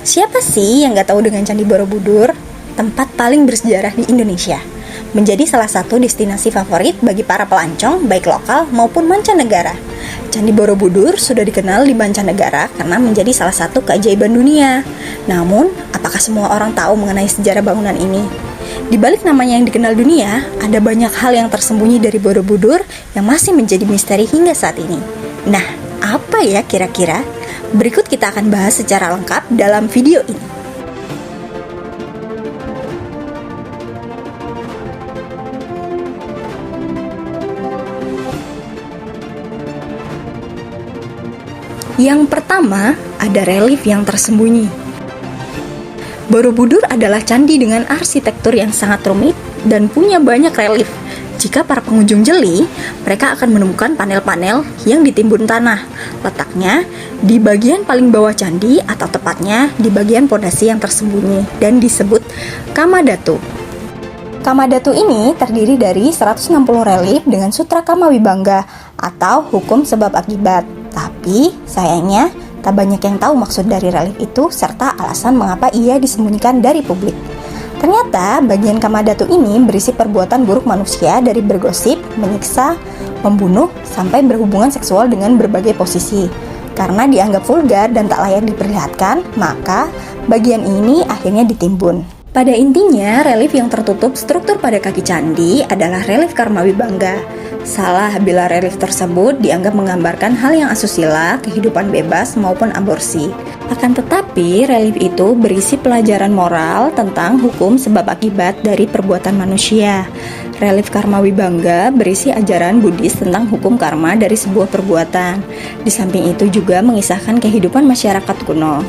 Siapa sih yang gak tahu dengan Candi Borobudur? Tempat paling bersejarah di Indonesia. Menjadi salah satu destinasi favorit bagi para pelancong, baik lokal maupun mancanegara. Candi Borobudur sudah dikenal di mancanegara karena menjadi salah satu keajaiban dunia. Namun, apakah semua orang tahu mengenai sejarah bangunan ini? Di balik namanya yang dikenal dunia, ada banyak hal yang tersembunyi dari Borobudur yang masih menjadi misteri hingga saat ini. Nah, apa ya kira-kira? Berikut kita akan bahas secara lengkap dalam video ini. Yang pertama, ada relief yang tersembunyi. Borobudur adalah candi dengan arsitektur yang sangat rumit dan punya banyak relief. Jika para pengunjung jeli, mereka akan menemukan panel-panel yang ditimbun tanah. Letaknya di bagian paling bawah candi atau tepatnya di bagian pondasi yang tersembunyi dan disebut Kamadhatu. Kamadhatu ini terdiri dari 160 relief dengan sutra Kamawibangga atau hukum sebab akibat. Tapi sayangnya tak banyak yang tahu maksud dari relief itu serta alasan mengapa ia disembunyikan dari publik. Ternyata bagian Kamadhatu ini berisi perbuatan buruk manusia dari bergosip, menyiksa, membunuh, sampai berhubungan seksual dengan berbagai posisi. Karena dianggap vulgar dan tak layak diperlihatkan, maka bagian ini akhirnya ditimbun. Pada intinya, relief yang tertutup struktur pada kaki candi adalah relief Kamawibangga. Salah bila relief tersebut dianggap menggambarkan hal yang asusila, kehidupan bebas maupun aborsi. Akan tetapi, relief itu berisi pelajaran moral tentang hukum sebab akibat dari perbuatan manusia. Relief Kamawibangga berisi ajaran Buddhis tentang hukum karma dari sebuah perbuatan. Di samping itu juga mengisahkan kehidupan masyarakat kuno.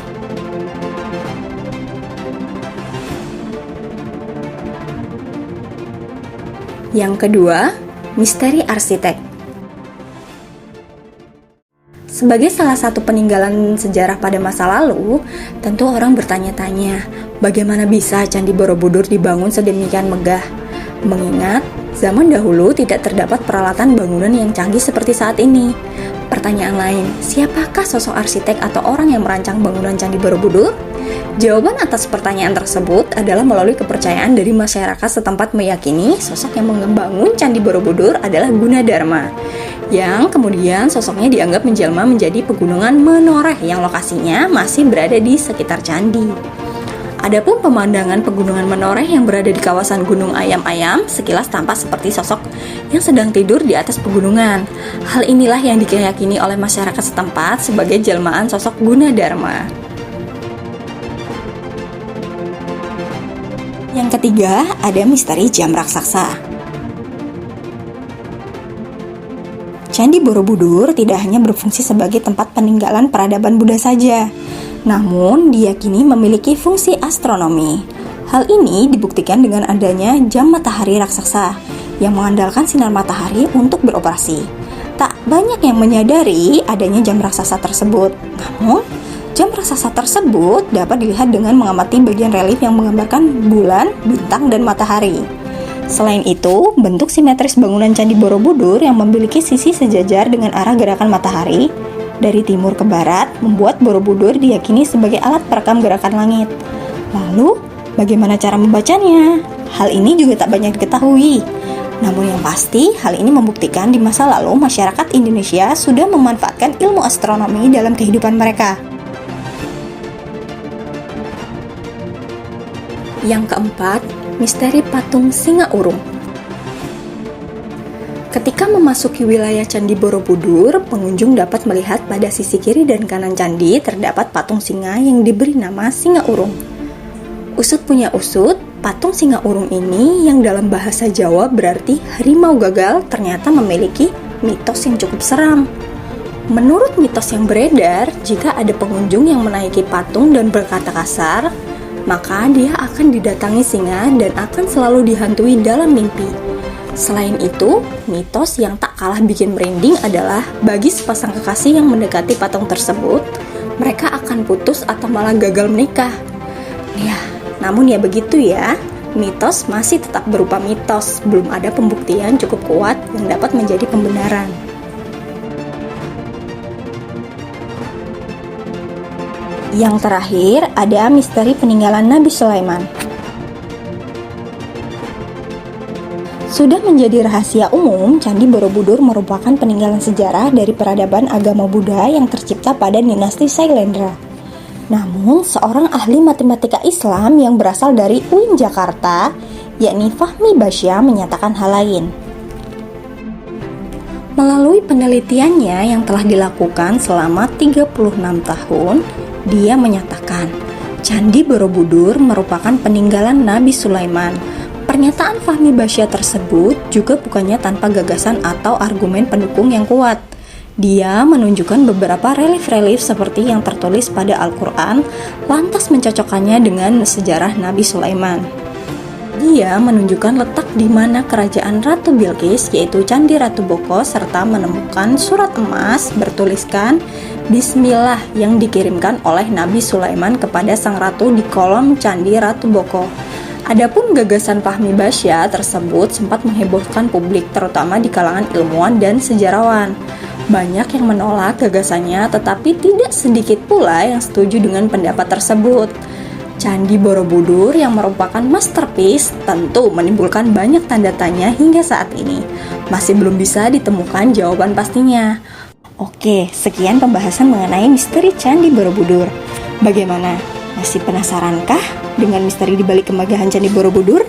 Yang kedua, misteri arsitek. Sebagai salah satu peninggalan sejarah pada masa lalu, tentu orang bertanya-tanya, bagaimana bisa Candi Borobudur dibangun sedemikian megah? Mengingat zaman dahulu tidak terdapat peralatan bangunan yang canggih seperti saat ini. Pertanyaan lain, siapakah sosok arsitek atau orang yang merancang bangunan Candi Borobudur? Jawaban atas pertanyaan tersebut adalah melalui kepercayaan dari masyarakat setempat meyakini sosok yang membangun Candi Borobudur adalah Gunadarma, yang kemudian sosoknya dianggap menjelma menjadi pegunungan Menoreh yang lokasinya masih berada di sekitar candi. Adapun pemandangan pegunungan Menoreh yang berada di kawasan Gunung Ayam-Ayam sekilas tampak seperti sosok yang sedang tidur di atas pegunungan. Hal inilah yang diyakini oleh masyarakat setempat sebagai jelmaan sosok Gunadarma. Yang ketiga, ada misteri jam raksasa. Candi Borobudur tidak hanya berfungsi sebagai tempat peninggalan peradaban Buddha saja, namun diyakini memiliki fungsi astronomi. Hal ini dibuktikan dengan adanya jam matahari raksasa yang mengandalkan sinar matahari untuk beroperasi. Tak banyak yang menyadari adanya jam raksasa tersebut, namun jam raksasa tersebut dapat dilihat dengan mengamati bagian relief yang menggambarkan bulan, bintang, dan matahari. Selain itu, bentuk simetris bangunan Candi Borobudur yang memiliki sisi sejajar dengan arah gerakan matahari dari timur ke barat membuat Borobudur diyakini sebagai alat perekam gerakan langit. Lalu, bagaimana cara membacanya? Hal ini juga tak banyak diketahui. Namun yang pasti, hal ini membuktikan di masa lalu masyarakat Indonesia sudah memanfaatkan ilmu astronomi dalam kehidupan mereka. Yang keempat, misteri patung singa urung. Ketika memasuki wilayah Candi Borobudur, pengunjung dapat melihat pada sisi kiri dan kanan candi terdapat patung singa yang diberi nama singa urung. Usut punya usut, patung singa urung ini yang dalam bahasa Jawa berarti harimau gagal ternyata memiliki mitos yang cukup seram. Menurut mitos yang beredar, jika ada pengunjung yang menaiki patung dan berkata kasar, maka dia akan didatangi singa dan akan selalu dihantui dalam mimpi. Selain itu, mitos yang tak kalah bikin merinding adalah bagi sepasang kekasih yang mendekati patung tersebut, mereka akan putus atau malah gagal menikah. Ya, namun ya begitu ya, mitos masih tetap berupa mitos, belum ada pembuktian cukup kuat yang dapat menjadi pembenaran. Yang terakhir ada misteri peninggalan Nabi Sulaiman. Sudah menjadi rahasia umum, Candi Borobudur merupakan peninggalan sejarah dari peradaban agama Buddha yang tercipta pada dinasti Sailendra. Namun, seorang ahli matematika Islam yang berasal dari UIN Jakarta, yakni Fahmi Basya, menyatakan hal lain. Melalui penelitiannya yang telah dilakukan selama 36 tahun, dia menyatakan Candi Borobudur merupakan peninggalan Nabi Sulaiman. Pernyataan Fahmi Basya tersebut juga bukannya tanpa gagasan atau argumen pendukung yang kuat. Dia menunjukkan beberapa relief-relief seperti yang tertulis pada Al-Quran, lantas mencocokkannya dengan sejarah Nabi Sulaiman. Dia menunjukkan letak di mana kerajaan Ratu Bilqis, yaitu Candi Ratu Boko, serta menemukan surat emas bertuliskan Bismillah yang dikirimkan oleh Nabi Sulaiman kepada sang ratu di kolom Candi Ratu Boko. Adapun gagasan Fahmi Basya tersebut sempat menghebohkan publik, terutama di kalangan ilmuwan dan sejarawan. Banyak yang menolak gagasannya, tetapi tidak sedikit pula yang setuju dengan pendapat tersebut. Candi Borobudur yang merupakan masterpiece tentu menimbulkan banyak tanda tanya hingga saat ini. Masih belum bisa ditemukan jawaban pastinya. Oke, sekian pembahasan mengenai misteri Candi Borobudur. Bagaimana? Masih penasarankah dengan misteri di balik kemegahan Candi Borobudur?